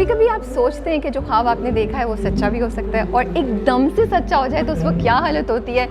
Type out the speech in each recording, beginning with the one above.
कभी कभी आप सोचते हैं कि जो ख्वाब आपने देखा है वो सच्चा भी हो सकता है, और एकदम से सच्चा हो जाए तो उस वक्त क्या हालत होती है।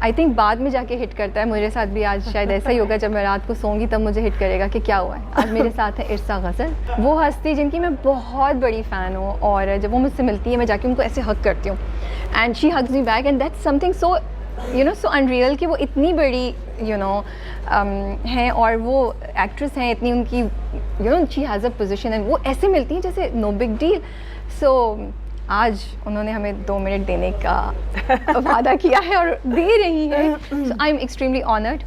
आई थिंक बाद में जाके हिट करता है। मेरे साथ भी आज शायद ऐसा ही होगा, जब मैं रात को सोऊंगी तब मुझे हिट करेगा कि क्या हुआ है। आज मेरे साथ है इरसा गज़ल, वो हस्ती जिनकी मैं बहुत बड़ी फ़ैन हूँ, और जब वो मुझसे मिलती है मैं जाके उनको ऐसे हक करती हूँ, and she hugs me back, and that's something so so unreal कि वो इतनी बड़ी हैं, और वो एक्ट्रेस हैं, इतनी उनकी she has a position, and वो ऐसे मिलती हैं जैसे नो बिग डील। सो आज उन्होंने हमें 2 मिनट देने का वादा किया है और दे रही है। सो आई एम एक्सट्रीमली ऑनर्ड।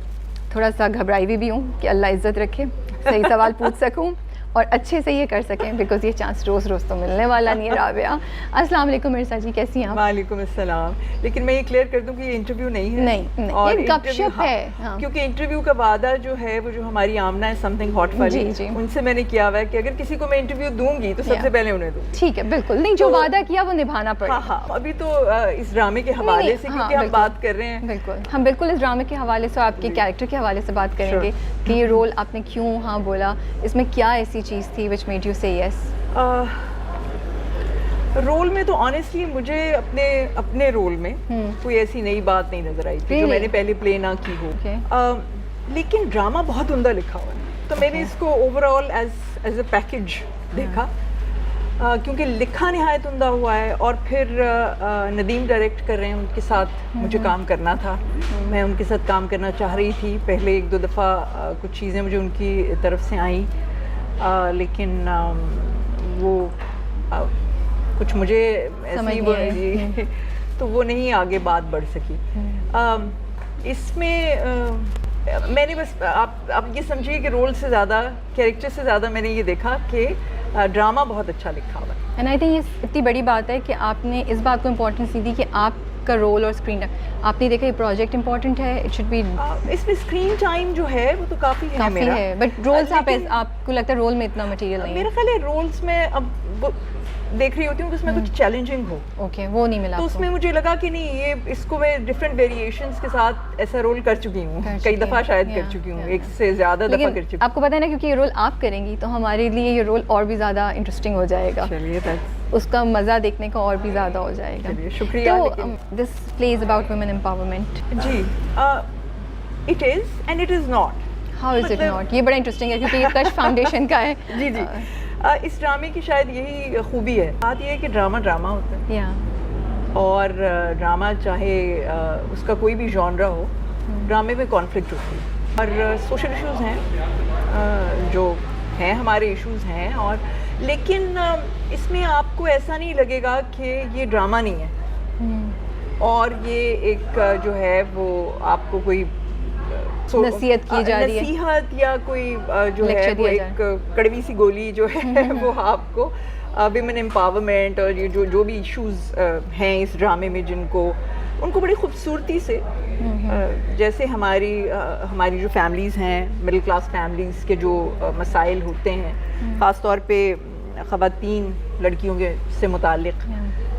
थोड़ा सा घबराई भी हूँ कि अल्लाह इज़्ज़त रखे, सही सवाल पूछ सकूँ और अच्छे से ये कर सकें, बिकॉज ये चांस रोज़ रोज़ तो मिलने वाला नहीं है। राबिया, अस्सलाम वालेकुम मिर्ज़ा जी, कैसी हैं आप? वालेकुम अस्सलाम। लेकिन मैं ये क्लियर कर दूं कि ये इंटरव्यू नहीं है। नहीं, और ये गपशप है। हाँ। क्योंकि इंटरव्यू का वादा जो है वो जो हमारी आमना है समथिंग हॉट वाली, जी। उनसे मैंने किया हुआ है कि अगर किसी को मैं इंटरव्यू दूंगी तो सबसे पहले उन्हें दूँ। ठीक है, बिल्कुल। नहीं, जो वादा किया वो निभाना पड़ेगा। हाँ, अभी तो इस ड्रामे के हवाले से, क्योंकि हम बात कर रहे हैं। बिल्कुल, हम बिल्कुल इस ड्रामे के हवाले से, आपके कैरेक्टर के हवाले से बात करेंगे कि ये रोल आपने क्यों हाँ बोला, इसमें क्या ऐसी चीज़ थी विच मेड यू से यस? रोल में तो ऑनेस्टली मुझे अपने रोल में कोई ऐसी नई बात नहीं नजर आई थी जो मैंने पहले प्ले ना की हो। लेकिन ड्रामा बहुत उम्दा लिखा हुआ है, तो मैंने इसको ओवरऑल एज अ पैकेज देखा, क्योंकि लिखा नहायत उम्दा हुआ है, और फिर नदीम डायरेक्ट कर रहे हैं, उनके साथ मुझे काम करना था। मैं उनके साथ काम करना चाह रही थी। पहले 1-2 दफ़ा कुछ चीज़ें मुझे उनकी तरफ से आई, लेकिन वो कुछ मुझे ऐसी तो वो नहीं आगे बात बढ़ सकी। इसमें मैंने बस आप ये समझिए कि रोल से ज़्यादा, कैरेक्टर से ज़्यादा मैंने ये देखा कि ड्रामा बहुत अच्छा लिखा हुआ है। एंड आई थिंक ये इतनी बड़ी बात है कि आपने इस बात को इम्पोर्टेंस दी कि आपका रोल और स्क्रीन टाइम, आपने देखा ये प्रोजेक्ट इम्पोर्टेंट है, इट शुड बी। इसमें स्क्रीन टाइम जो है वो तो काफ़ी है मेरा, बट रोल्स आपको लगता है रोल में इतना मटेरियल नहीं है? मेरा ख्याल है रोल्स में अब देख रही होती हूँ कि उसमें कुछ चैलेंजिंग हो। ओके, वो नहीं मिला तो उसमें मुझे लगा कि नहीं, ये इसको मैं डिफरेंट वेरिएशंस के साथ ऐसा रोल कर चुकी हूँ, कई दफ़ा शायद कर चुकी हूँ, एक से ज़्यादा दफ़ा कर चुकी हूँ। आपको पता है ना, क्योंकि ये रोल आप करेंगी तो हमारे लिए ये रोल और भी ज़्यादा इंटरेस्टिंग हो जाएगा। चलिए, उसका मज़ा देखने का और भी ज़्यादा हो जाएगा। चलिए, शुक्रिया। तो this play is about women empowerment. जी, it is and it is not. How is it not? ये बड़ा इंटरेस्टिंग है क्योंकि ये कश फाउंडेशन का है। जी। इस ड्रामे की शायद यही खूबी है। बात ये है कि ड्रामा होता है, और ड्रामा चाहे उसका कोई भी जॉनरा हो, ड्रामे में कॉन्फ्लिक्ट होती है, और सोशल इश्यूज़ हैं जो हैं, हमारे इश्यूज़ हैं, और लेकिन इसमें आपको ऐसा नहीं लगेगा कि ये ड्रामा नहीं है, और ये एक जो है वो आपको कोई नसीहत की जा रही है, नसीहत या कोई जो है वो एक कड़वी सी गोली जो है वो आपको विमेन एम्पावरमेंट और ये जो भी इश्यूज हैं इस ड्रामे में, जिनको उनको बड़ी खूबसूरती से जैसे हमारी जो फैमिलीज़ हैं, मिडिल क्लास फैमिलीज़ के जो मसाइल होते हैं, ख़ास तौर पे ख़वातीन लड़कियों के से मुताल्लिक़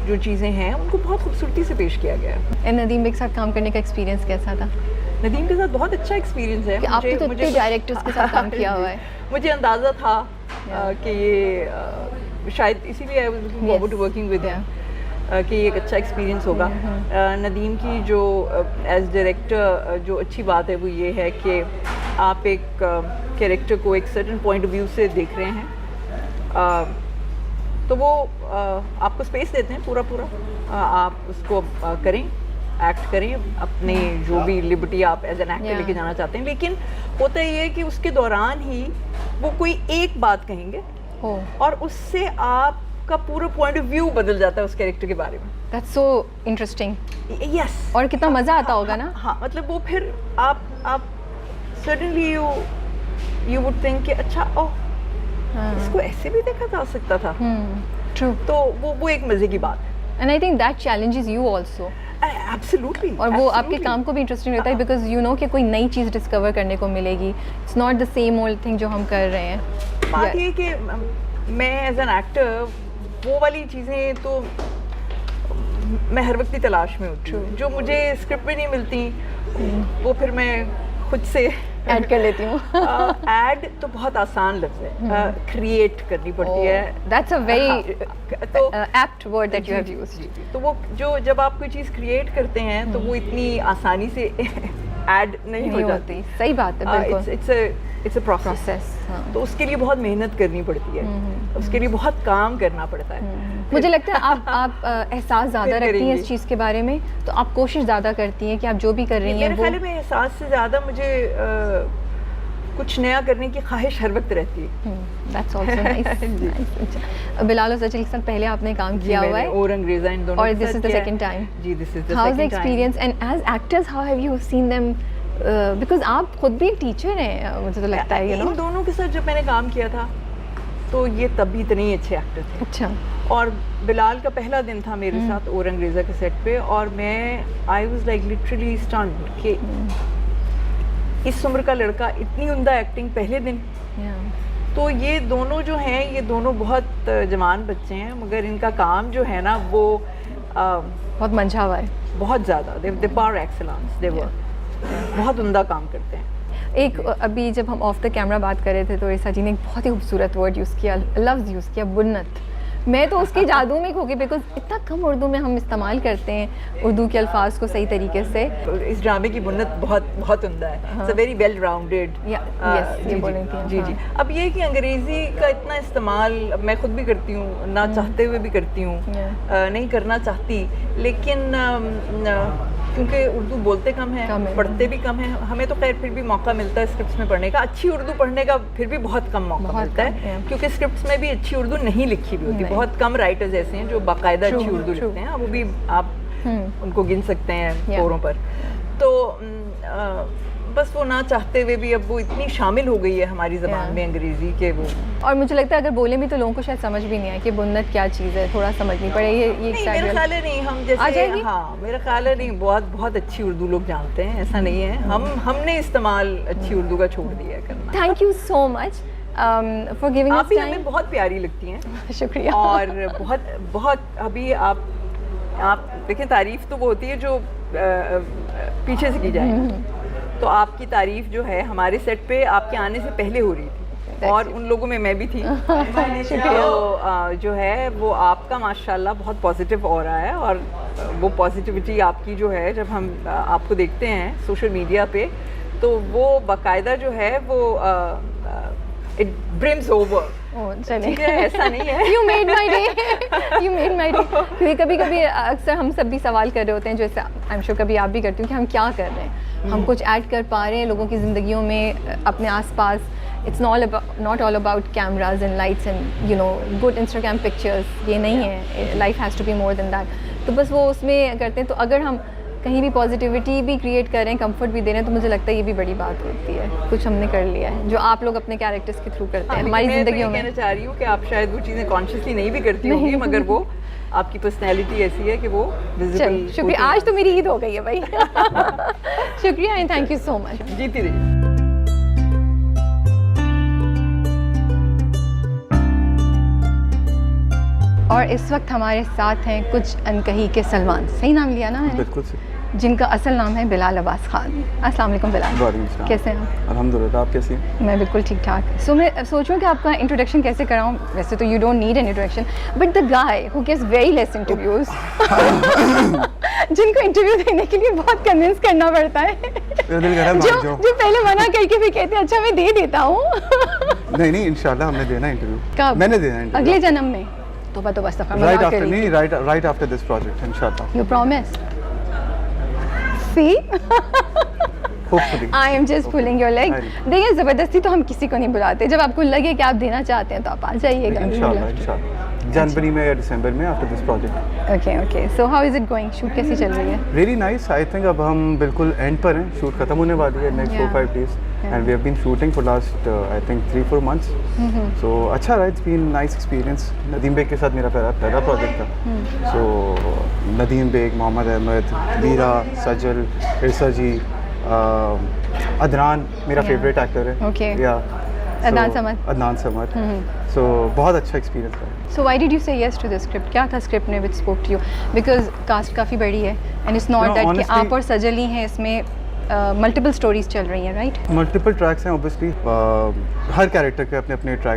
जो चीज़ें हैं, उनको बहुत खूबसूरती से पेश किया गया है। नदीम के साथ काम करने का एक्सपीरियंस कैसा था? नदीम के साथ बहुत अच्छा एक्सपीरियंस है। आपने तो इतने डायरेक्टर्स के साथ काम किया हुआ है। मुझे अंदाज़ा था कि ये शायद इसीलिए I was looking forward to working with him, कि एक अच्छा एक्सपीरियंस होगा। नदीम की जो एज डायरेक्टर जो अच्छी बात है वो ये है कि आप एक कैरेक्टर को एक सर्टेन पॉइंट ऑफ व्यू से देख रहे हैं, तो वो आपको स्पेस देते हैं पूरा आप उसको करें, एक्ट करें, अपने जो भी लिबर्टी आप एज एन एक्टर लेके जाना चाहते हैं। लेकिन होता ये है कि उसके दौरान ही वो कोई एक बात कहेंगे और उससे आपका पूरा पॉइंट ऑफ व्यू बदल जाता है उस कैरेक्टर के बारे में। That's so interesting. Yes. और कितना मज़ा आता होगा ना। हाँ, मतलब वो फिर आप सडनली यू वुड थिंक कि अच्छा इसको ऐसे भी देखा जा सकता था। True. तो वो एक मज़े की बात है। And I think that challenges you also. Absolutely. और वो आपके काम को भी इंटरेस्टिंग रहता है, बिकॉज यू नो कि कोई नई चीज़ डिस्कवर करने को मिलेगी। It's not the same old thing जो हम कर रहे हैं। बात ये कि मैं एज एन एक्टर वो वाली चीज़ें तो मैं हर वक्त ही तलाश में होती हूँ, जो मुझे स्क्रिप्ट में नहीं मिलती वो फिर मैं खुद से ऐड कर लेती हूँ। ऐड तो बहुत आसान लफ्ज़ है, क्रिएट करनी पड़ती है। दैट्स अ वेरी तो apt word that you have used. तो वो जो जब आप कोई चीज़ क्रिएट करते हैं तो वो इतनी आसानी से ऐड नहीं हो जाती। सही बात है, बिल्कुल। It's a process. तो उसके लिए बहुत मेहनत करनी पड़ती है, उसके लिए बहुत काम करना पड़ता है। मुझे लगता है आप एहसास ज़्यादा रखती हैं इस चीज़ के बारे में, तो आप कोशिश ज़्यादा करती हैं कि आप जो भी कर रही हैं मेरे ख्याल में एहसास से ज़्यादा मुझे कुछ नया करने की ख्वाहिश हर वक्त रहती है। That's also nice. बिलाल और सचिल के साथ पहले आपने काम किया हुआ है और अंग्रेज़ा इन दोनों और के दिस साथ इज द किया है। Second time. जी, this is the how is the second time. Experience and as actors how have you seen them, because आप खुद भी एक टीचर हैं, मुझे तो लगता है, यू नो। इन दोनों के साथ जब मैंने काम किया था तो ये तब भी इतने ही अच्छे एक्टर थे। अच्छा। और बिलाल का पहला दिन था मेरे साथ और अंग्रेज़ा के सेट पे, और मैं I was like literally stunned कि इस उम्र का लड़का इतनी उम्दा एक्टिंग पहले दिन। तो ये दोनों जो हैं, ये दोनों बहुत जवान बच्चे हैं, मगर इनका काम जो है ना वो बहुत मंझा हुआ है, बहुत ज़्यादा। दे पावर एक्सेलेंस, दे वर्क बहुत उम्दा काम करते हैं। एक अभी जब हम ऑफ द कैमरा बात कर रहे थे तो ईसा जी ने एक बहुत ही खूबसूरत वर्ड यूज़ किया, लफ्ज़ यूज़ किया, बुन्नत। मैं तो उसके जादू में खो गई, बिकॉज इतना कम उर्दू में हम इस्तेमाल करते हैं उर्दू के अल्फाज को सही तरीके से। इस ड्रामे की बुन्नत बहुत बहुत उम्दा है। It's a very well rounded. जी जी। अब ये कि अंग्रेज़ी का इतना इस्तेमाल मैं खुद भी करती हूँ, ना चाहते हुए भी करती हूँ, नहीं करना चाहती, लेकिन क्योंकि उर्दू बोलते कम है, पढ़ते भी कम है। हमें तो खैर फिर भी मौका मिलता है स्क्रिप्ट्स में पढ़ने का, अच्छी उर्दू पढ़ने का फिर भी बहुत कम मौका मिलता है, क्योंकि स्क्रिप्ट्स में भी अच्छी उर्दू नहीं लिखी हुई होती। बहुत कम राइटर्स ऐसे हैं जो बाकायदा अच्छी उर्दू लिखते हैं, वो भी आप उनको गिन सकते हैं पैरों पर। तो बस वो ना चाहते हुए भी अब वो इतनी शामिल हो गई है हमारी ज़बान में अंग्रेज़ी के वो। और मुझे लगता है अगर बोले भी तो लोगों को शायद समझ भी नहीं आए कि बुन्नत क्या चीज़ है, थोड़ा समझनी पड़े। ये मेरा ख्याल है नहीं, हम जैसे हाँ मेरा ख्याल है नहीं, बहुत अच्छी उर्दू लोग जानते हैं, ऐसा नहीं है। हमने इस्तेमाल अच्छी उर्दू का छोड़ दिया है करना। Thank you so much for giving us time. आप हमें बहुत प्यारी लगती हैं। शुक्रिया। और बहुत अभी आप देखिए, तारीफ़ तो वो होती है जो पीछे से की जाए। तो आपकी तारीफ़ जो है हमारे सेट पे आपके आने से पहले हो रही थी, और उन लोगों में मैं भी थी। तो जो है वो आपका माशाल्लाह बहुत पॉजिटिव हो रहा है, और वो पॉजिटिविटी आपकी जो है जब हम आपको देखते हैं सोशल मीडिया पे, तो वो बाकायदा जो है वो इट ब्रिम्स ओवर। चलिए, ऐसा नहीं है। You made my day. You made my day. क्योंकि कभी अक्सर हम सब भी सवाल कर रहे होते हैं, जैसे आई एम श्योर कभी आप भी करती हूँ, कि हम क्या कर रहे हैं, हम कुछ ऐड कर पा रहे हैं लोगों की ज़िंदगियों में, अपने आसपास। It's not all about cameras and lights and you know good Instagram pictures, ये नहीं है। Life has to be more than that. तो बस वो उसमें करते हैं। तो अगर हम कहीं भी पॉजिटिविटी भी क्रिएट कर रहे हैं, कंफर्ट भी दे रहे हैं, तो मुझे लगता है ये भी बड़ी बात होती है। कुछ हमने कर लिया है जो आप लोग अपने कैरेक्टर्स के थ्रू करते हैं हमारी ज़िंदगियों में। कहना चाह रही हूँ कि आप शायद वो चीज़ें कॉन्शियसली नहीं भी करती होंगी, मगर वो आपकी पर्सनैलिटी ऐसी है कि वो विजिबल। शुक्रिया, आज तो मेरी ईद हो गई है भाई। शुक्रिया and thank you so much. जीती रहिए। और इस वक्त हमारे साथ हैं कुछ अनकही के सलमान, सही नाम लिया ना मैंने? बिल्कुल सही। जिनका असल नाम है बिलाल अब्बास खान। अस्सलाम वालेकुम बिलाल। वालेकुम सलाम। कैसे हैं आप? अल्हम्दुलिल्लाह, आप कैसी हैं? मैं बिल्कुल ठीक ठाक। सो मैं सोच रही हूँ कि आपका इंट्रोडक्शन कैसे कराऊँ। वैसे तो you don't need an introduction, but the guy who gives very less interviews, जिनको इंटरव्यू देने के लिए बहुत कन्विंस करना पड़ता है, जो पहले मना करके भी कहते हैं अच्छा मैं दे देता हूँ। नहीं इंशाल्लाह हमने देना इंटरव्यू। कब? मैंने देना इंटरव्यू अगले जन्म में। तो बस राइट आफ्टर दिस प्रोजेक्ट इंशाल्लाह। You promise? See? Hopefully. I am just pulling your leg. देखिए, ज़बरदस्ती तो हम किसी को नहीं बुलाते। जब आपको लगे कि आप देना चाहते हैं तो आप आ जाइएगा। इंशाल्लाह जनवरी में या दिसंबर में after this project. Okay so how is it going? Shoot कैसी चल रही है? Really nice. आई थिंक अब हम बिल्कुल एंड पर हैं, शूट खत्म होने वाली है next 4-5 days, and we have been shooting for last I think 3-4 months. So अच्छा रहा, it's been nice experience. Nadeem Baig के साथ मेरा पहला प्रोजेक्ट था। सो नदीम बेग, मोहम्मद अहमद, वीरा, सजल, इरसा जी, अदनान मेरा फेवरेट एक्टर है। Okay. अदनान समद। सो बहुत अच्छा एक्सपीरियंस था। So why did you say yes to the script? क्या था स्क्रिप्ट में which spoke to you? Because cast काफ़ी बड़ी है, and it's not that कि आप और सजल ही हैं इसमें, मल्टीपल स्टोरीज चल रही हैं, राइट? मल्टीपल ट्रैक्स हैं ऑब्वियसली, हर कैरेक्टर के अपने अपने ट्रैक